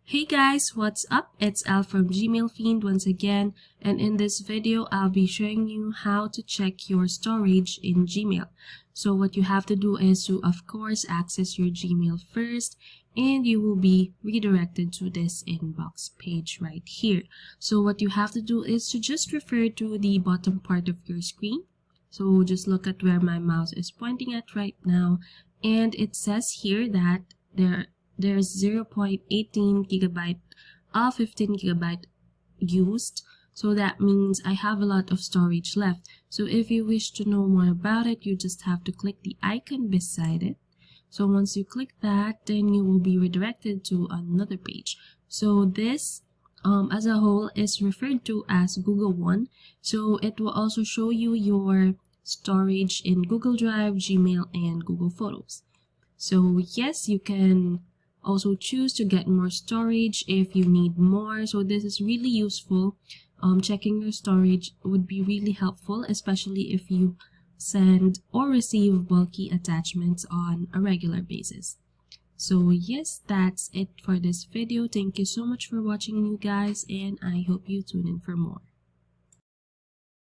Hey guys, what's up? It's Al from gmailfiend once again, and in this video I'll be showing you how to check your storage in Gmail. So what you have to do is to of course access your Gmail first, and you will be redirected to this inbox page right here. So what you have to do is to just refer to the bottom part of your screen. So just look at where my mouse is pointing at right now, and it says here that there's 0.18 gigabyte of 15 gigabyte used. So that means I have a lot of storage left. So if you wish to know more about it, you just have to click the icon beside it. So once you click that, then you will be redirected to another page. So this as a whole is referred to as Google One. So it will also show you your storage in Google Drive, Gmail, and Google Photos. So yes, you can also choose to get more storage if you need more. So this is really useful. Checking your storage would be really helpful, especially if you send or receive bulky attachments on a regular basis. So yes, that's it for this video. Thank you so much for watching, you guys, and I hope you tune in for more.